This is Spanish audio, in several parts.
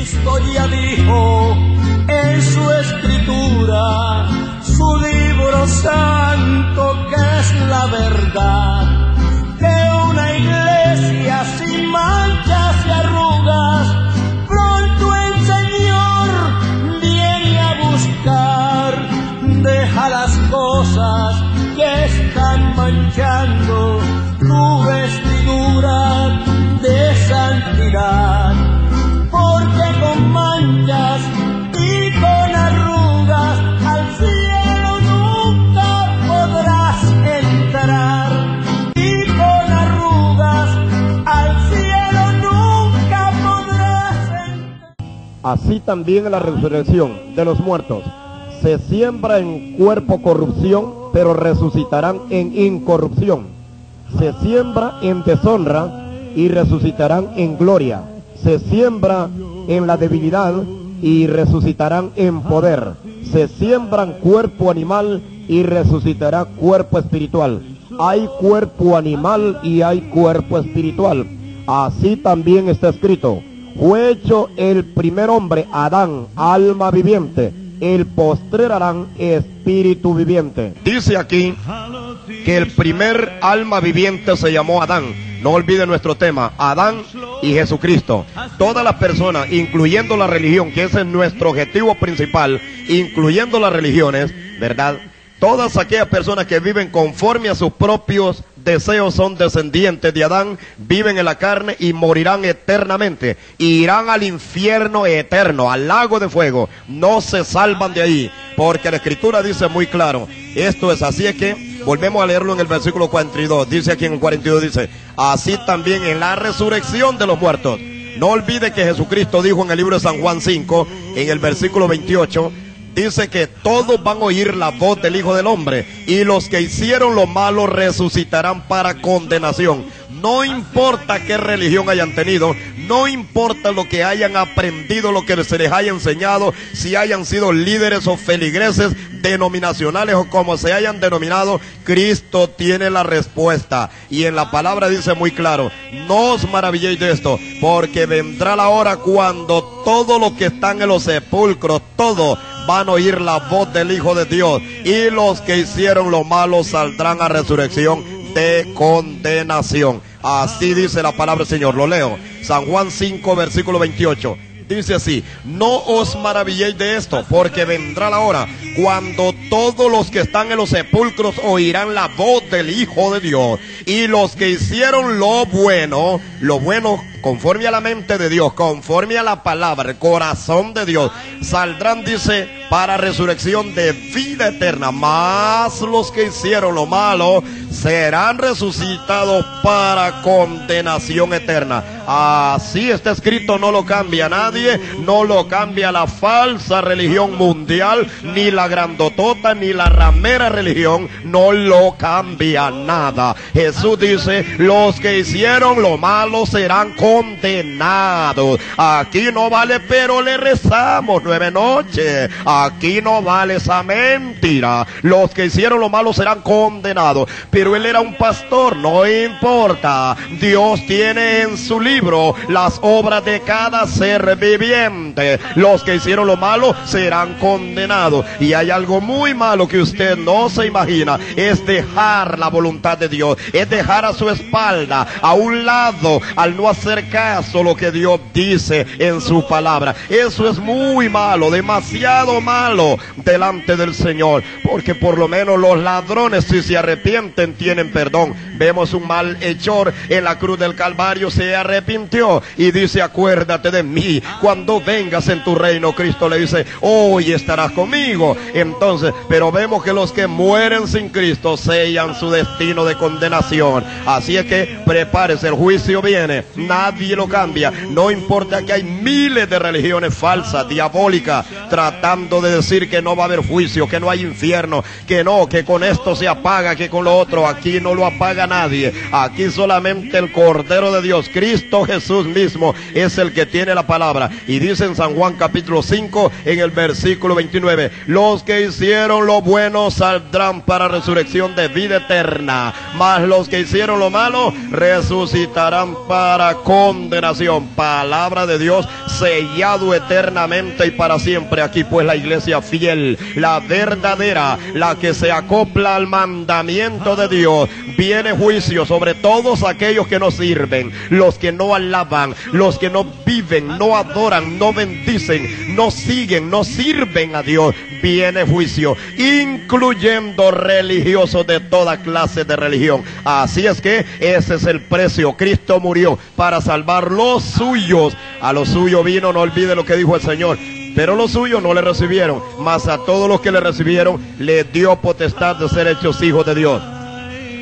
Cristo ya dijo en su escritura, su libro santo que es la verdad, que una iglesia sin manchas y arrugas pronto el Señor viene a buscar. Deja las cosas que están manchando tu vestidura de santidad, porque con manchas y con arrugas al cielo nunca podrás entrar, y con arrugas al cielo nunca podrás entrar. Así también en la resurrección de los muertos se siembra en cuerpo corrupción, pero resucitarán en incorrupción. Se siembra en deshonra y resucitarán en gloria. Se siembra en la debilidad y resucitarán en poder. Se siembran cuerpo animal y resucitará cuerpo espiritual. Hay cuerpo animal y hay cuerpo espiritual. Así también está escrito: fue hecho el primer hombre, Adán, alma viviente; el postrer Adán, espíritu viviente. Dice aquí que el primer alma viviente se llamó Adán. No olviden nuestro tema, Adán y Jesucristo. Todas las personas, incluyendo la religión, que ese es nuestro objetivo principal, incluyendo las religiones, ¿verdad? Todas aquellas personas que viven conforme a sus propios deseos son descendientes de Adán, viven en la carne y morirán eternamente. Irán al infierno eterno, al lago de fuego. No se salvan de ahí, porque la Escritura dice muy claro, esto es así. Es que volvemos a leerlo en el versículo 42. Dice aquí en el 42, dice: así también en la resurrección de los muertos. No olvide que Jesucristo dijo en el libro de San Juan 5, en el versículo 28, dice que todos van a oír la voz del Hijo del Hombre, y los que hicieron lo malo resucitarán para condenación. No importa qué religión hayan tenido, no importa lo que hayan aprendido, lo que se les haya enseñado, si hayan sido líderes o feligreses denominacionales o como se hayan denominado, Cristo tiene la respuesta. Y en la palabra dice muy claro: no os maravilléis de esto, porque vendrá la hora cuando todos los que están en los sepulcros, todos van a oír la voz del Hijo de Dios, y los que hicieron lo malo saldrán a resurrección de condenación. Así dice la palabra del Señor. Lo leo, San Juan 5, versículo 28. Dice así: no os maravilléis de esto, porque vendrá la hora cuando todos los que están en los sepulcros oirán la voz del Hijo de Dios, y los que hicieron lo bueno conforme a la mente de Dios, conforme a la palabra, el corazón de Dios, saldrán, dice, para resurrección de vida eterna. Mas los que hicieron lo malo serán resucitados para condenación eterna. Así está escrito, no lo cambia nadie, no lo cambia la falsa religión mundial, ni la grandotota, ni la ramera religión, no lo cambia nada. Jesús dice: los que hicieron lo malo serán condenados. Aquí no vale pero le rezamos 9 noches. Aquí no vale esa mentira. Los que hicieron lo malo serán condenados. Pero él era un pastor, no importa. Dios tiene en su libro las obras de cada ser viviente. Los que hicieron lo malo serán condenados. Y hay algo muy malo que usted no se imagina: es dejar la voluntad de Dios, es dejar a su espalda, a un lado, al no hacer caso a lo que Dios dice en su palabra. Eso es muy malo, demasiado malo delante del Señor, porque por lo menos los ladrones, si se arrepienten, tienen perdón. Vemos un malhechor en la cruz del Calvario, se arrepintió y dice: acuérdate de mí cuando vengas en tu reino. Cristo le dice: hoy estarás conmigo. Entonces, pero vemos que los que mueren sin Cristo sellan su destino de condenación. Así es que prepárese, el juicio viene, nadie lo cambia. No importa que hay miles de religiones falsas, diabólicas, tratando de decir que no va a haber juicio, que no hay infierno, que no, que con esto se apaga, que con lo otro. Aquí no lo apaga nadie. Aquí solamente el Cordero de Dios, Cristo Jesús mismo, es el que tiene la palabra. Y dice en San Juan capítulo 5 en el versículo 29, los que hicieron lo bueno saldrán para resurrección de vida eterna, mas los que hicieron lo malo resucitarán para condenación. Palabra de Dios, sellado eternamente y para siempre. Aquí pues la iglesia fiel, la verdadera, la que se acopla al mandamiento de Dios. Viene juicio sobre todos aquellos que no sirven, los que no alaban, los que no viven, no adoran, no bendicen, no siguen, no sirven a Dios. Viene juicio, incluyendo religiosos de toda clase de religión. Así es que ese es el precio. Cristo murió para salvar los suyos. A los suyos vino, no olvide lo que dijo el Señor. Pero los suyos no le recibieron, mas a todos los que le recibieron le dio potestad de ser hechos hijos de Dios.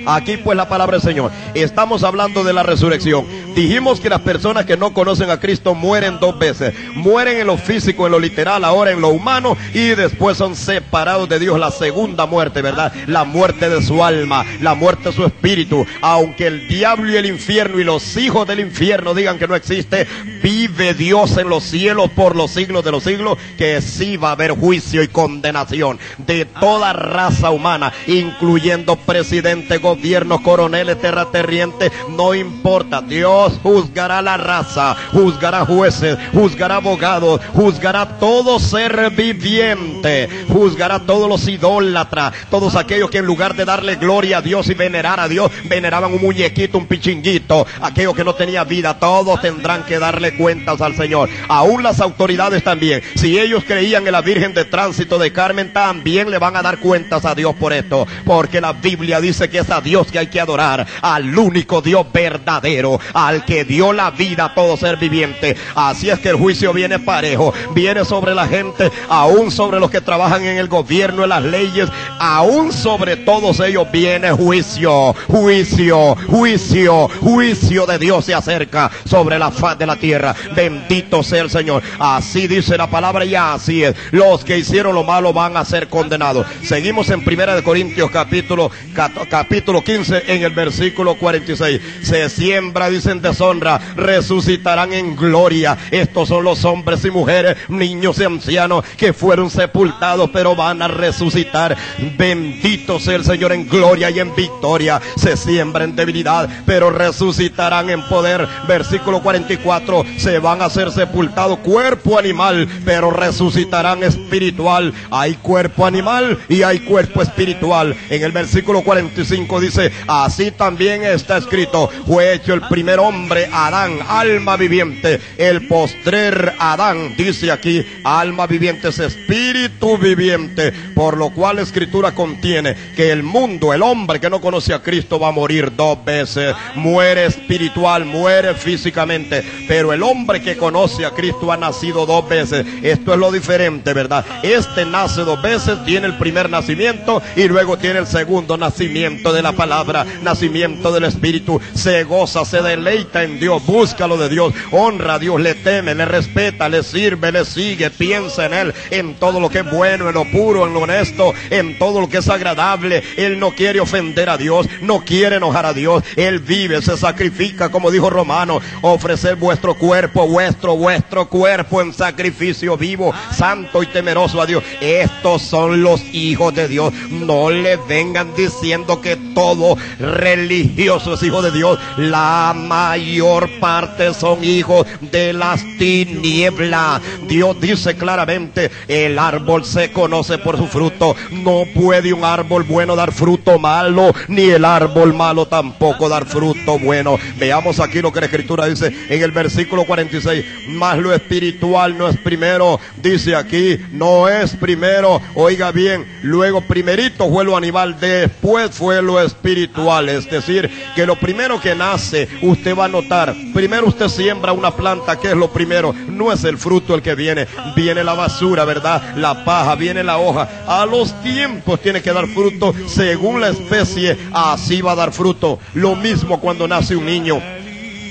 Aquí pues la palabra del Señor. Estamos hablando de la resurrección. Dijimos que las personas que no conocen a Cristo mueren dos veces. Mueren en lo físico, en lo literal, ahora en lo humano, y después son separados de Dios. La segunda muerte, ¿verdad? La muerte de su alma, la muerte de su espíritu. Aunque el diablo y el infierno y los hijos del infierno digan que no existe, vive Dios en los cielos por los siglos de los siglos, que sí va a haber juicio y condenación de toda raza humana, incluyendo presidentes, gobiernos, coroneles, terratenientes, no importa. Dios juzgará la raza, juzgará jueces, juzgará abogados, juzgará todo ser viviente, juzgará a todos los idólatras, todos aquellos que en lugar de darle gloria a Dios y venerar a Dios, veneraban un muñequito, un pichinguito, aquellos que no tenían vida. Todos tendrán que darle cuentas al Señor. Aún las autoridades también. Si ellos creían en la Virgen de Tránsito de Carmen, también le van a dar cuentas a Dios por esto, porque la Biblia dice que es a Dios que hay que adorar, al único Dios verdadero, al que dio la vida a todo ser viviente. Así es que el juicio viene parejo, viene sobre la gente, aún sobre los que trabajan en el gobierno, en las leyes, aún sobre todos ellos viene juicio, juicio, juicio, juicio de Dios se acerca sobre la faz de la tierra. Bendito sea el Señor. Así dice la palabra y así es. Los que hicieron lo malo van a ser condenados. Seguimos en 1 Corintios capítulo 15 en el versículo 46. Se siembra, dicen, deshonra, resucitarán en gloria. Estos son los hombres y mujeres, niños y ancianos que fueron sepultados, pero van a resucitar. Bendito sea el Señor, en gloria y en victoria. Se siembra en debilidad, pero resucitarán en poder. Versículo 44, se van a ser sepultados cuerpo animal, pero resucitarán espiritual. Hay cuerpo animal y hay cuerpo espiritual. En el versículo 45 dice, así también está escrito, fue hecho el primer hombre, Adán, alma viviente. El postrer Adán, dice aquí, alma viviente es espíritu viviente, por lo cual la escritura contiene que el mundo, el hombre que no conoce a Cristo va a morir dos veces. Muere espiritual, muere físicamente, pero el hombre que conoce a Cristo ha nacido dos veces. Esto es lo diferente, ¿verdad? Este nace dos veces, tiene el primer nacimiento y luego tiene el segundo nacimiento de la palabra, nacimiento del Espíritu. Se goza, se deleita en Dios, busca lo de Dios, honra a Dios, le teme, le respeta, le sirve, le sigue, piensa en Él, en todo lo que es bueno, en lo puro, en lo honesto, en todo lo que es agradable. Él no quiere ofender a Dios, no quiere enojar a Dios. Él vive, se sacrifica, como dijo Romano, ofrecer vuestro cuerpo en sacrificio vivo, santo y temeroso a Dios. Estos son los hijos de Dios. No le vengan diciendo que todo religioso es hijo de Dios. La mayor parte son hijos de las tinieblas. Dios dice claramente, el árbol se conoce por su fruto. No puede un árbol bueno dar fruto malo, ni el árbol malo tampoco dar fruto bueno. Veamos aquí lo que la escritura dice en el versículo 46, mas lo espiritual no es primero. Dice aquí, no es primero. Oiga bien, luego primerito fue lo animal, después fue lo espiritual. Es decir, que lo primero que nace, usted va a notar, primero usted siembra una planta. ¿Qué es lo primero? No es el fruto el que viene, viene la basura, ¿verdad? La paja, viene la hoja. A los tiempos tiene que dar fruto según la especie, así va a dar fruto. Lo mismo cuando nace un niño.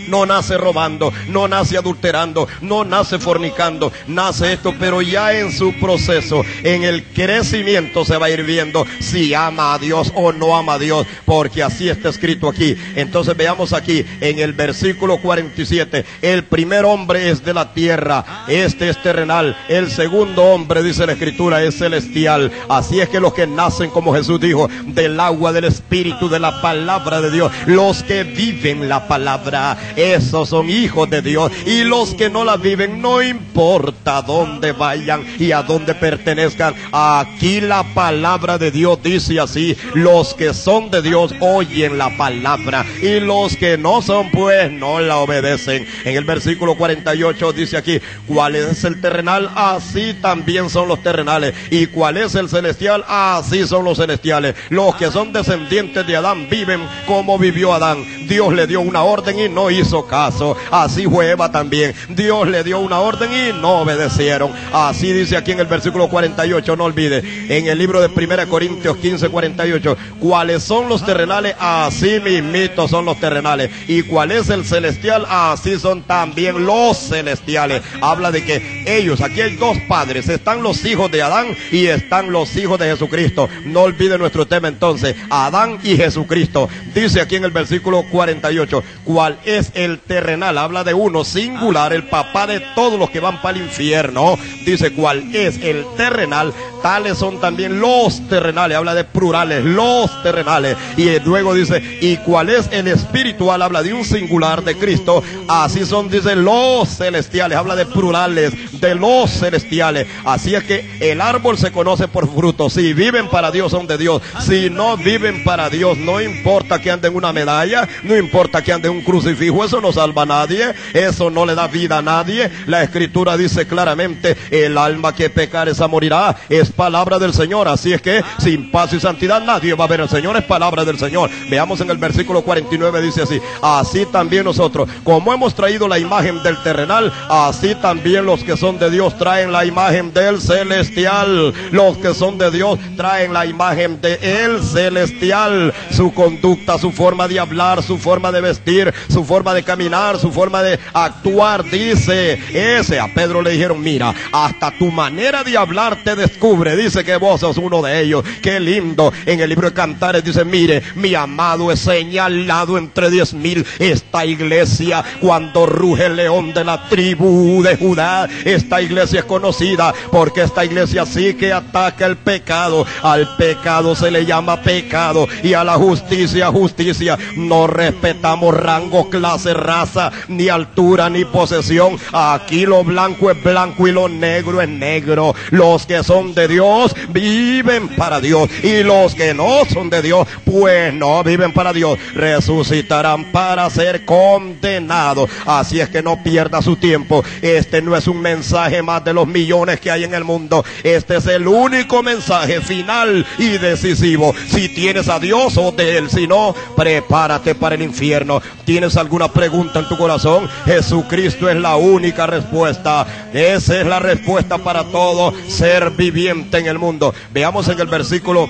no nace robando, no nace adulterando, no nace fornicando, nace esto, pero ya en su proceso, en el crecimiento se va a ir viendo si ama a Dios o no ama a Dios, porque así está escrito aquí. Entonces veamos aquí en el versículo 47, el primer hombre es de la tierra, este es terrenal, el segundo hombre, dice la escritura, es celestial. Así es que los que nacen, como Jesús dijo, del agua, del espíritu, de la palabra de Dios, los que viven la palabra, esos son hijos de Dios. Y los que no la viven, no importa dónde vayan y a dónde pertenezcan, aquí la palabra de Dios dice así: los que son de Dios oyen la palabra, y los que no son, pues no la obedecen. En el versículo 48 dice aquí: ¿cuál es el terrenal? Así también son los terrenales. ¿Y cuál es el celestial? Así son los celestiales. Los que son descendientes de Adán viven como vivió Adán. Dios le dio una orden y no hizo caso. Así fue Eva también. Dios le dio una orden y no obedecieron. Así dice aquí en el versículo 48, no olvide, en el libro de 1 Corintios 15, 48, ¿cuáles son los terrenales? Así mismitos son los terrenales. ¿Y cuál es el celestial? Así son también los celestiales. Habla de que ellos, aquí hay dos padres, están los hijos de Adán y están los hijos de Jesucristo. No olvide nuestro tema entonces, Adán y Jesucristo. Dice aquí en el versículo 48, ¿cuál es el terrenal? Habla de uno singular, el papá de todos los que van para el infierno. Dice, ¿cuál es el terrenal? Tales son también los terrenales. Habla de plurales, los terrenales. Y luego dice, ¿y cuál es el espiritual? Habla de un singular, de Cristo. Así son, dice, los celestiales. Habla de plurales, de los celestiales. Así es que el árbol se conoce por fruto. Si viven para Dios, son de Dios. Si no viven para Dios, no importa que anden una medalla, no importa que anden un crucifijo, eso no salva a nadie, eso no le da vida a nadie. La escritura dice claramente, el alma que pecare esa morirá. Es palabra del Señor. Así es que sin paz y santidad nadie va a ver al Señor. Es palabra del Señor. Veamos en el versículo 49, dice así: así también nosotros, como hemos traído la imagen del terrenal, así también los que son de Dios traen la imagen del celestial. Los que son de Dios traen la imagen del celestial. Su conducta, su forma de hablar, su forma de vestir, su forma de caminar, su forma de actuar, dice ese. A Pedro le dijeron, mira, hasta tu manera de hablar te descubre. Dice que vos sos uno de ellos. Qué lindo. En el libro de Cantares dice, mire, mi amado es señalado entre 10,000. Esta iglesia, cuando ruge el león de la tribu de Judá, esta iglesia es conocida porque esta iglesia sí que ataca el pecado. Al pecado se le llama pecado y a la justicia, justicia. No respetamos rango, clase, raza, ni altura, ni posesión. Aquí lo blanco es blanco y lo negro es negro. Los que son de Dios viven para Dios, y los que no son de Dios, pues no viven para Dios. Resucitarán para ser condenados. Así es que no pierda su tiempo. Este no es un mensaje más de los millones que hay en el mundo. Este es el único mensaje final y decisivo. Si tienes a Dios o de Él, si no, prepárate para el infierno. ¿Tienes alguna pregunta en tu corazón? Jesucristo es la única respuesta. Esa es la respuesta para todo ser viviente en el mundo. Veamos en el versículo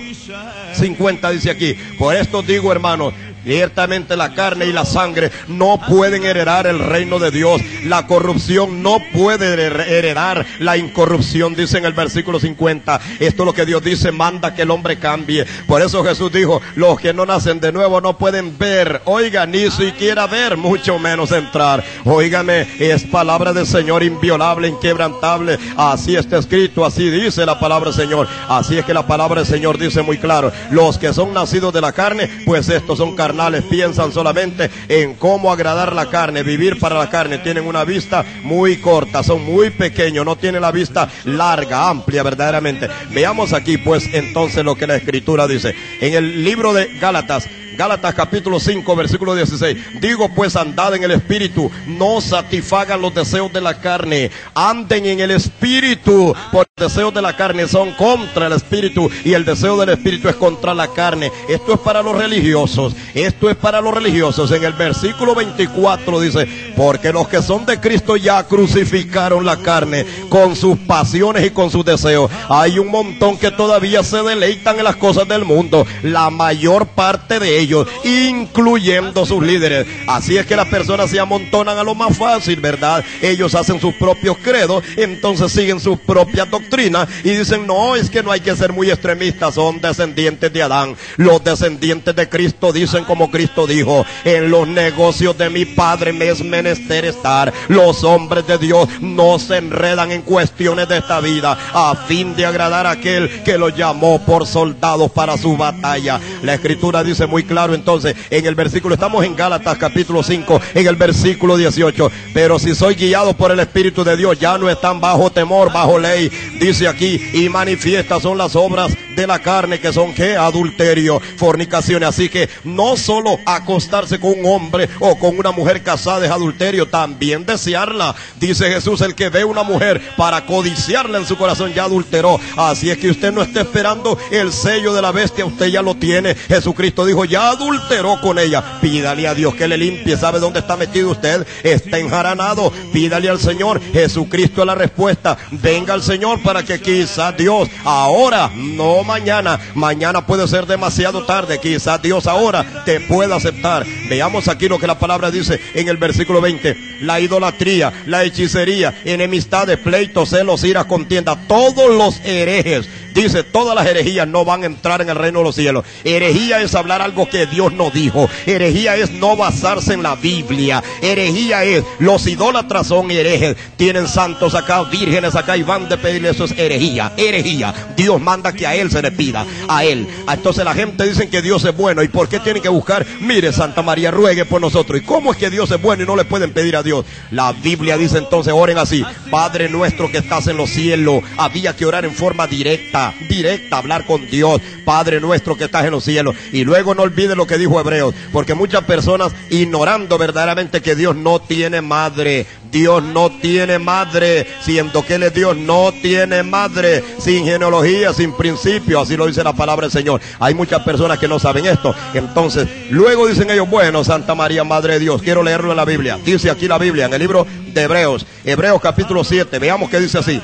50, dice aquí: por esto digo, hermanos, ciertamente la carne y la sangre no pueden heredar el reino de Dios. La corrupción no puede heredar la incorrupción, dice en el versículo 50. Esto es lo que Dios dice, manda que el hombre cambie. Por eso Jesús dijo, los que no nacen de nuevo no pueden ver, oiga, ni siquiera ver, mucho menos entrar. Óigame, es palabra del Señor, inviolable, inquebrantable. Así está escrito, así dice la palabra del Señor. Así es que la palabra del Señor dice muy claro, los que son nacidos de la carne, pues estos son carnales. Piensan solamente en cómo agradar la carne, vivir para la carne. Tienen una vista muy corta, son muy pequeños, no tienen la vista larga, amplia verdaderamente. Veamos aquí pues entonces lo que la escritura dice en el libro de Gálatas capítulo 5 versículo 16. Digo pues, andad en el espíritu, no satisfagan los deseos de la carne. Anden en el espíritu, porque los deseos de la carne son contra el espíritu y el deseo del espíritu es contra la carne. Esto es para los religiosos. Esto es para los religiosos. En el versículo 24 dice, porque los que son de Cristo ya crucificaron la carne con sus pasiones y con sus deseos. Hay un montón que todavía se deleitan en las cosas del mundo. La mayor parte de ellos ellos, incluyendo sus líderes. Así es que las personas se amontonan a lo más fácil, ¿verdad? Ellos hacen sus propios credos, entonces siguen sus propias doctrinas y dicen, no, es que no hay que ser muy extremistas, son descendientes de Adán. Los descendientes de Cristo dicen como Cristo dijo, en los negocios de mi Padre me es menester estar. Los hombres de Dios no se enredan en cuestiones de esta vida a fin de agradar a aquel que los llamó por soldados para su batalla. La Escritura dice muy claro entonces en el versículo, estamos en Gálatas capítulo 5, en el versículo 18, pero si soy guiado por el Espíritu de Dios, ya no están bajo temor, bajo ley. Dice aquí, y manifiestas son las obras de la carne, que son ¿qué? Adulterio, fornicaciones. Así que no solo acostarse con un hombre o con una mujer casada es adulterio, también desearla. Dice Jesús, el que ve una mujer para codiciarla en su corazón ya adulteró. Así es que usted no esté esperando el sello de la bestia, usted ya lo tiene. Jesucristo dijo, ya adulteró con ella. Pídale a Dios que le limpie. ¿Sabe dónde está metido usted? Está enjaranado. Pídale al Señor. Jesucristo es la respuesta. Venga al Señor para que quizás Dios ahora, no mañana, mañana puede ser demasiado tarde, quizás Dios ahora te pueda aceptar. Veamos aquí lo que la palabra dice en el versículo 20. La idolatría, la hechicería, enemistades, pleitos, celos, iras, contienda, todos los herejes. Dice, todas las herejías no van a entrar en el reino de los cielos. Herejía es hablar algo que Dios no dijo. Herejía es no basarse en la Biblia. Herejía es, los idólatras son herejes. Tienen santos acá, vírgenes acá y van de pedirle, eso es herejía. Herejía. Dios manda que a Él se le pida, a Él. Entonces la gente dice que Dios es bueno. ¿Y por qué tienen que buscar? Mire, Santa María, ruegue por nosotros. ¿Y cómo es que Dios es bueno y no le pueden pedir a Dios? La Biblia dice entonces, oren así: Padre nuestro que estás en los cielos. Había que orar en forma directa, hablar con Dios. Padre nuestro que estás en los cielos. Y luego no olvide lo que dijo Hebreos, porque muchas personas, ignorando verdaderamente que Dios no tiene madre, Dios no tiene madre, siendo que Él es Dios, no tiene madre, sin genealogía, sin principio, así lo dice la palabra del Señor. Hay muchas personas que no saben esto. Entonces, luego dicen ellos, bueno, Santa María, Madre de Dios, quiero leerlo en la Biblia. Dice aquí la Biblia, en el libro de Hebreos, Hebreos capítulo 7, veamos que dice así: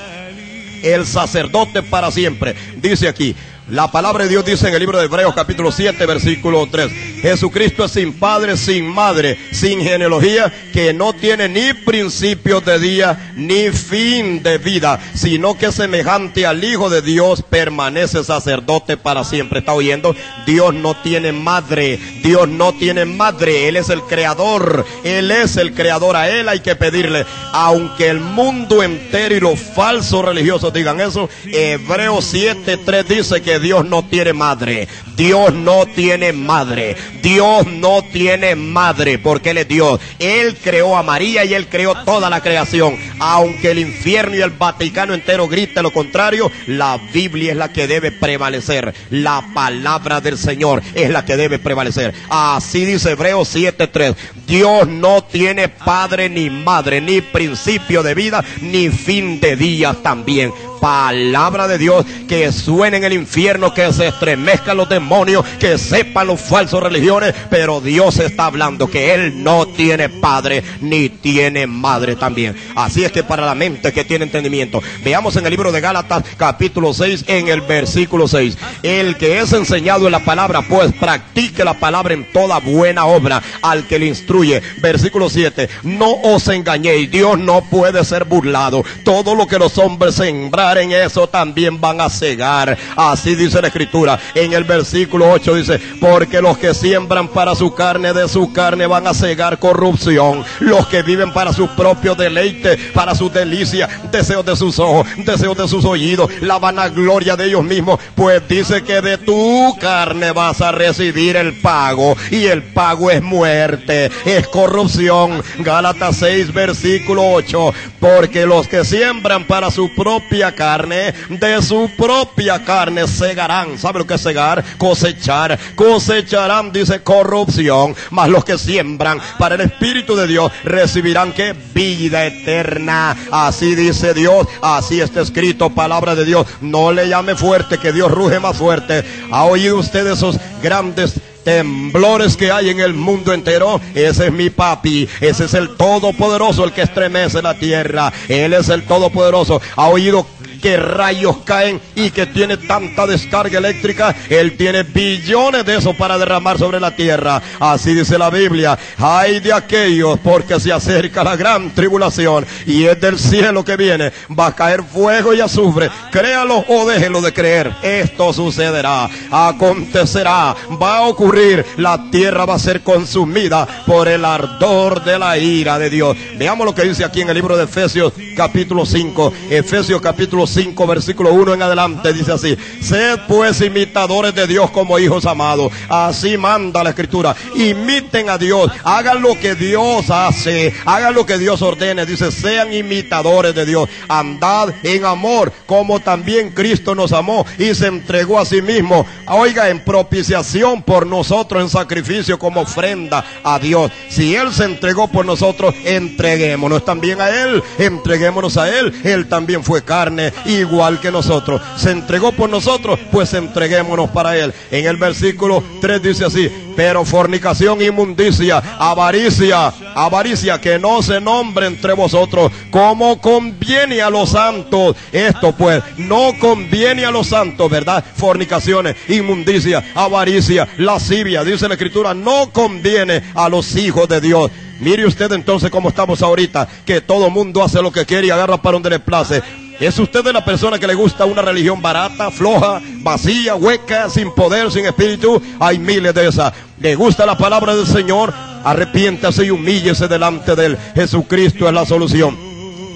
el sacerdote para siempre. Dice aquí, la palabra de Dios dice en el libro de Hebreos capítulo 7 versículo 3: Jesucristo es sin padre, sin madre, sin genealogía, que no tiene ni principio de día ni fin de vida, sino que semejante al Hijo de Dios permanece sacerdote para siempre. ¿Está oyendo? Dios no tiene madre, Dios no tiene madre. Él es el creador, Él es el creador. A Él hay que pedirle, aunque el mundo entero y los falsos religiosos digan eso. Hebreos 7:3 dice que Dios no tiene madre. Dios no tiene madre. Dios no tiene madre, porque Él es Dios. Él creó a María y Él creó toda la creación. Aunque el infierno y el Vaticano entero griten lo contrario, la Biblia es la que debe prevalecer. La palabra del Señor es la que debe prevalecer. Así dice Hebreos 7:3. Dios no tiene padre ni madre, ni principio de vida, ni fin de días también. Palabra de Dios, que suene en el infierno, que se estremezcan los demonios, que sepan los falsos religiones, pero Dios está hablando que Él no tiene padre ni tiene madre también. Así es que para la mente que tiene entendimiento, veamos en el libro de Gálatas capítulo 6 en el versículo 6: el que es enseñado en la palabra, pues practique la palabra en toda buena obra al que le instruye. Versículo 7: no os engañéis, Dios no puede ser burlado. Todo lo que los hombres sembran, en eso también van a cegar. Así dice la Escritura. En el versículo 8 dice: porque los que siembran para su carne, de su carne van a cegar corrupción. Los que viven para su propio deleite, para sus delicias, deseos de sus ojos, deseos de sus oídos, la vanagloria de ellos mismos, pues dice que de tu carne vas a recibir el pago, y el pago es muerte, es corrupción. Gálatas 6 versículo 8: porque los que siembran para su propia carne, de su propia carne segarán. ¿Sabe lo que es segar? Cosechar. Cosecharán, dice, corrupción. Mas los que siembran para el Espíritu de Dios recibirán, ¿qué? Vida eterna. Así dice Dios, así está escrito, palabra de Dios. No le llame fuerte, que Dios ruge más fuerte. ¿Ha oído usted esos grandes temblores que hay en el mundo entero? Ese es mi papi, ese es el Todopoderoso, el que estremece la tierra. Él es el Todopoderoso. ¿Ha oído que rayos caen y que tiene tanta descarga eléctrica. Él tiene billones de esos para derramar sobre la tierra. Así dice la Biblia. Ay de aquellos, porque se acerca la gran tribulación y es del cielo que viene. Va a caer fuego y azufre. Créalo o déjelo de creer. Esto sucederá, acontecerá, va a ocurrir. La tierra va a ser consumida por el ardor de la ira de Dios. Veamos lo que dice aquí en el libro de Efesios capítulo 5. Efesios capítulo 5 versículo 1 en adelante dice así: sed pues imitadores de Dios como hijos amados. Así manda la Escritura. Imiten a Dios, hagan lo que Dios hace, hagan lo que Dios ordene. Dice: sean imitadores de Dios. Andad en amor, como también Cristo nos amó y se entregó a sí mismo, oiga, en propiciación por nosotros, en sacrificio, como ofrenda a Dios. Si Él se entregó por nosotros, entreguémonos también a Él, entreguémonos a Él. Él también fue carne, igual que nosotros. Se entregó por nosotros, pues entreguémonos para Él. En el versículo 3 dice así: pero fornicación, inmundicia, avaricia, que no se nombre entre vosotros, como conviene a los santos. Esto pues no conviene a los santos, ¿verdad? Fornicaciones, inmundicia, avaricia, lascivia, dice la Escritura, no conviene a los hijos de Dios. Mire usted entonces cómo estamos ahorita, que todo mundo hace lo que quiere y agarra para donde le place. ¿Es usted de la persona que le gusta una religión barata, floja, vacía, hueca, sin poder, sin espíritu? Hay miles de esas. ¿Le gusta la palabra del Señor? Arrepiéntase y humíllese delante de Él. Jesucristo es la solución.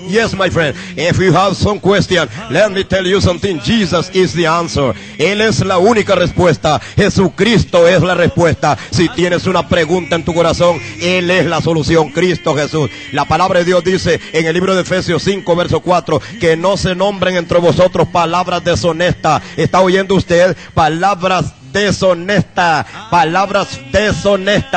Yes, my friend, if you have some question, let me tell you something. Jesus is the answer. Él es la única respuesta. Jesucristo es la respuesta. Si tienes una pregunta en tu corazón, Él es la solución. Cristo Jesús. La palabra de Dios dice en el libro de Efesios 5, verso 4, que no se nombren entre vosotros palabras deshonestas. ¿Está oyendo usted? Palabras deshonestas,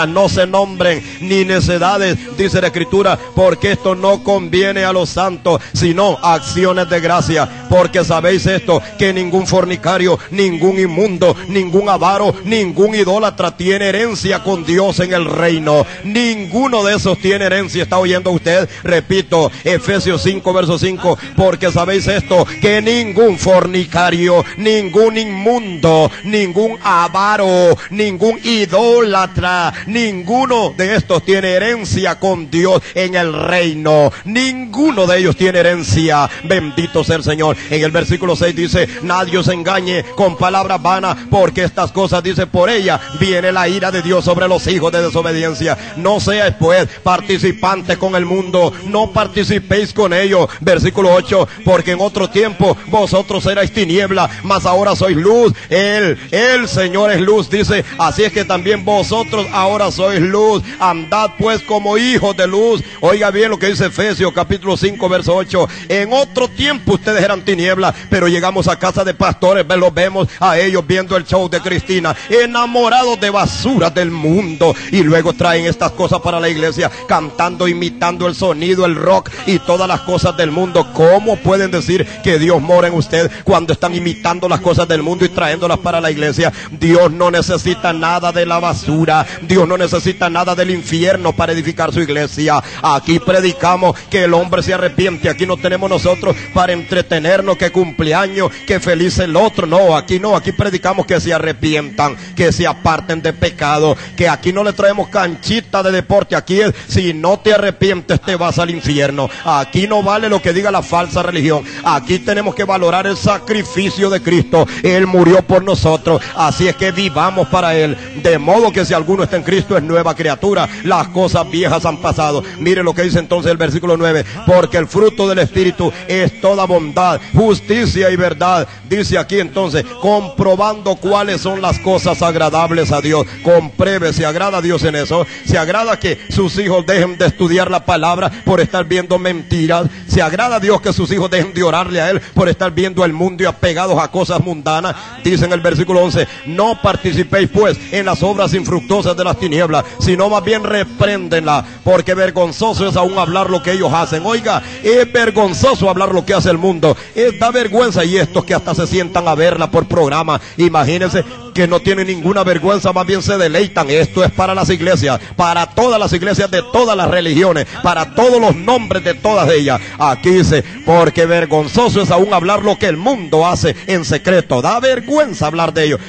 no se nombren, ni necedades, dice la Escritura, porque esto no conviene a los santos, sino acciones de gracia. Porque sabéis esto, que ningún fornicario, ningún inmundo, ningún avaro, ningún idólatra tiene herencia con Dios en el reino. Ninguno de esos tiene herencia. ¿Está oyendo usted? Repito, Efesios 5, verso 5, porque sabéis esto, que ningún fornicario, ningún inmundo, ningún avaro, ningún idólatra, ninguno de estos tiene herencia con Dios en el reino. Ninguno de ellos tiene herencia. Bendito sea el Señor. En el versículo 6 dice: nadie os engañe con palabras vanas, porque estas cosas, dice, por ella viene la ira de Dios sobre los hijos de desobediencia. No seáis pues participantes con el mundo, no participéis con ellos. Versículo 8, porque en otro tiempo vosotros erais tiniebla, mas ahora sois luz. El Señor es luz, dice, así es que también vosotros ahora sois luz. Andad pues como hijos de luz. Oiga bien lo que dice Efesios capítulo 5 verso 8. En otro tiempo ustedes eran tinieblas, pero llegamos a casa de pastores, los vemos a ellos viendo el show de Cristina, enamorados de basura del mundo, y luego traen estas cosas para la iglesia, cantando, imitando el sonido, el rock y todas las cosas del mundo. ¿Cómo pueden decir que Dios mora en usted cuando están imitando las cosas del mundo y trayéndolas para la iglesia? Dios no necesita nada de la basura. Dios no necesita nada del infierno para edificar su iglesia. Aquí predicamos que el hombre se arrepiente. Aquí no tenemos nosotros para entretenernos, que cumpleaños, que feliz el otro. No, aquí no. Aquí predicamos que se arrepientan, que se aparten de pecado. Que aquí no le traemos canchita de deporte. Aquí es, si no te arrepientes, te vas al infierno. Aquí no vale lo que diga la falsa religión. Aquí tenemos que valorar el sacrificio de Cristo. Él murió por nosotros. Así es que vivamos para Él, de modo que si alguno está en Cristo es nueva criatura, las cosas viejas han pasado. Mire lo que dice entonces el versículo 9, porque el fruto del Espíritu es toda bondad, justicia y verdad. Dice aquí entonces, comprobando cuáles son las cosas agradables a Dios. Compruebe, ¿se agrada a Dios en eso? ¿Se agrada que sus hijos dejen de estudiar la palabra por estar viendo mentiras? ¿Se agrada a Dios que sus hijos dejen de orarle a Él por estar viendo el mundo y apegados a cosas mundanas? Dice en el versículo 11, no participéis pues en las obras infructuosas de las tinieblas, sino más bien repréndenlas, porque vergonzoso es aún hablar lo que ellos hacen. Oiga, es vergonzoso hablar lo que hace el mundo. Da vergüenza, y estos que hasta se sientan a verla por programa, imagínense, que no tienen ninguna vergüenza, más bien se deleitan. Esto es para las iglesias, para todas las iglesias de todas las religiones, para todos los nombres de todas ellas. Aquí dice, porque vergonzoso es aún hablar lo que el mundo hace en secreto. Da vergüenza hablar de ello,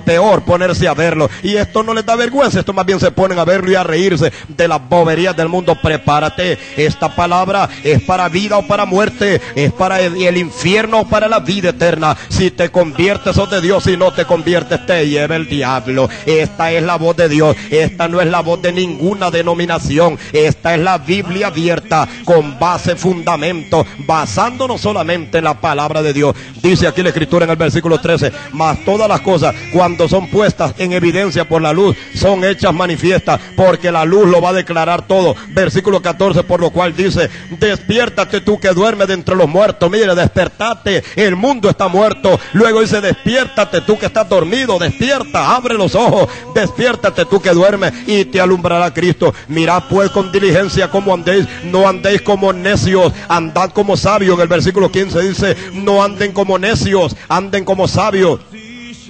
peor ponerse a verlo. Y esto no les da vergüenza, esto más bien se ponen a verlo y a reírse de las boberías del mundo. Prepárate, esta palabra es para vida o para muerte, es para el infierno o para la vida eterna. Si te conviertes, sos de Dios; si no te conviertes, te lleva el diablo. Esta es la voz de Dios, esta no es la voz de ninguna denominación. Esta es la Biblia abierta, con base, fundamento, basándonos solamente en la palabra de Dios. Dice aquí la escritura en el versículo 13, mas todas las cosas, cuando son puestas en evidencia por la luz, son hechas manifiestas, porque la luz lo va a declarar todo. Versículo 14, por lo cual dice, despiértate tú que duermes de entre los muertos. Mire, despertate, el mundo está muerto. Luego dice, despiértate tú que estás dormido, despierta, abre los ojos, despiértate tú que duermes, y te alumbrará Cristo. Mirad pues con diligencia cómo andéis, no andéis como necios, andad como sabios. En el versículo 15 dice, no anden como necios, anden como sabios.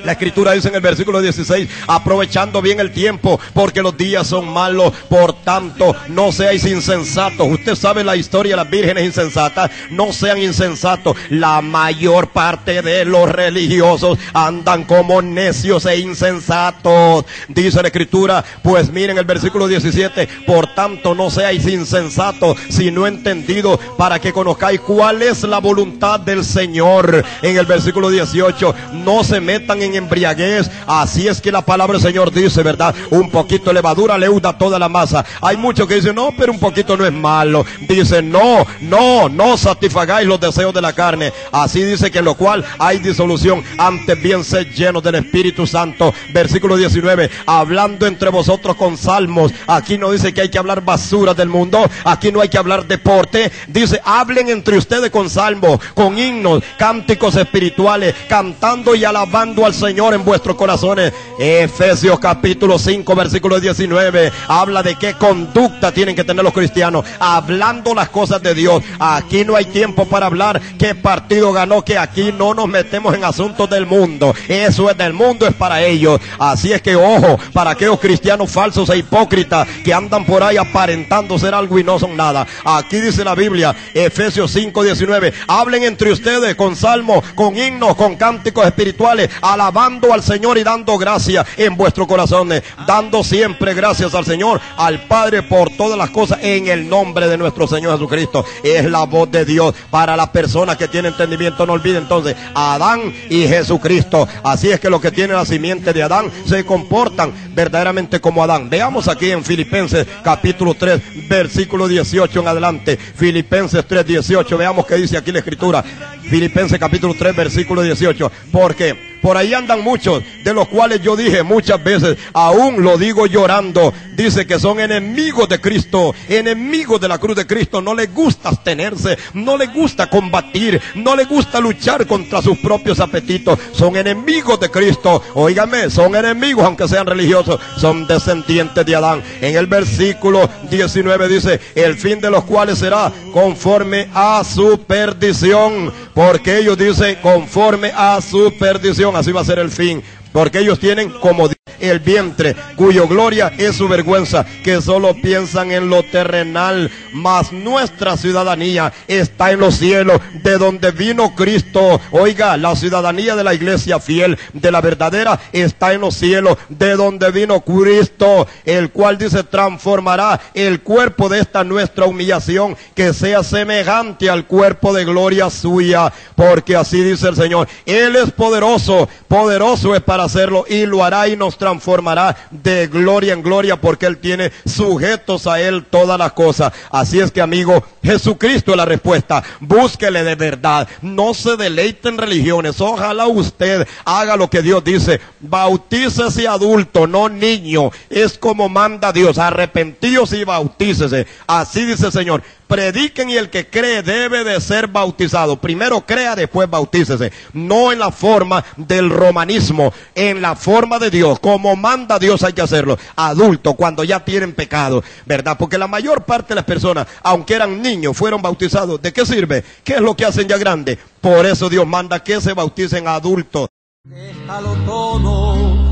La escritura dice en el versículo 16, aprovechando bien el tiempo, porque los días son malos. Por tanto, no seáis insensatos. Usted sabe la historia de las vírgenes insensatas. No sean insensatos. La mayor parte de los religiosos andan como necios e insensatos. Dice la escritura, pues miren el versículo 17, por tanto no seáis insensatos, sino entendidos, para que conozcáis cuál es la voluntad del Señor. En el versículo 18, no se metan en embriaguez. Así es que la palabra del Señor dice, ¿verdad? Un poquito de levadura leuda toda la masa. Hay muchos que dicen, no, pero un poquito no es malo. Dice, no satisfagáis los deseos de la carne. Así dice que en lo cual hay disolución. Antes bien sed llenos del Espíritu Santo. Versículo 19, hablando entre vosotros con salmos. Aquí no dice que hay que hablar basura del mundo. Aquí no hay que hablar deporte. Dice, hablen entre ustedes con salmos, con himnos, cánticos espirituales, cantando y alabando al Señor en vuestros corazones. Efesios capítulo 5 versículo 19 habla de qué conducta tienen que tener los cristianos, hablando las cosas de Dios. Aquí no hay tiempo para hablar qué partido ganó, que aquí no nos metemos en asuntos del mundo. Eso es del mundo, es para ellos. Así es que ojo, para aquellos cristianos falsos e hipócritas que andan por ahí aparentando ser algo y no son nada. Aquí dice la Biblia, Efesios 5, 19, hablen entre ustedes con salmos, con himnos, con cánticos espirituales, alabando al Señor y dando gracias en vuestros corazones, dando siempre gracias al Señor, al Padre, por todas las cosas, en el nombre de nuestro Señor Jesucristo. Es la voz de Dios para las personas que tienen entendimiento. No olviden entonces, Adán y Jesucristo. Así es que los que tienen la simiente de Adán se comportan verdaderamente como Adán. Veamos aquí en Filipenses capítulo 3 versículo 18 en adelante. Filipenses 3, 18, veamos qué dice aquí la escritura. Filipenses capítulo 3 versículo 18, porque por ahí andan muchos, de los cuales yo dije muchas veces, aún lo digo llorando, dice que son enemigos de Cristo, enemigos de la cruz de Cristo. No les gusta abstenerse, no les gusta combatir, no les gusta luchar contra sus propios apetitos. Son enemigos de Cristo. Óigame, son enemigos aunque sean religiosos, son descendientes de Adán. En el versículo 19 dice, el fin de los cuales será conforme a su perdición, porque ellos dicen conforme a su perdición. Así va a ser el fin, porque ellos tienen como el vientre, cuyo gloria es su vergüenza, que solo piensan en lo terrenal. Mas nuestra ciudadanía está en los cielos, de donde vino Cristo. Oiga, la ciudadanía de la iglesia fiel, de la verdadera, está en los cielos, de donde vino Cristo, el cual dice, transformará el cuerpo de esta nuestra humillación, que sea semejante al cuerpo de gloria suya, porque así dice el Señor, Él es poderoso, poderoso es para hacerlo, y lo hará y nos transformará de gloria en gloria, porque Él tiene sujetos a Él todas las cosas. Así es que, amigo, Jesucristo es la respuesta. Búsquele de verdad, no se deleite en religiones. Ojalá usted haga lo que Dios dice. Bautícese adulto, no niño. Es como manda Dios. Arrepentíos y bautícese. Así dice el Señor. Prediquen y el que cree debe de ser bautizado. Primero crea, después bautícese. No en la forma del romanismo, en la forma de Dios. Como manda Dios hay que hacerlo. Adulto, cuando ya tienen pecado, ¿verdad? Porque la mayor parte de las personas, aunque eran niños, fueron bautizados. ¿De qué sirve? ¿Qué es lo que hacen ya grande? Por eso Dios manda que se bauticen adultos. Déjalo todo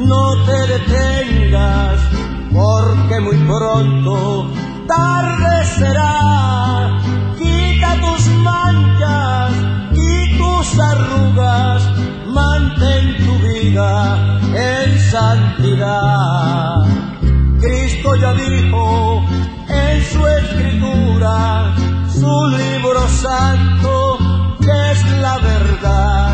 no te detengas, porque muy pronto tarde será. Quita tus manchas y tus arrugas, mantén tu vida en santidad. Cristo ya dijo en su escritura, su libro santo, que es la verdad.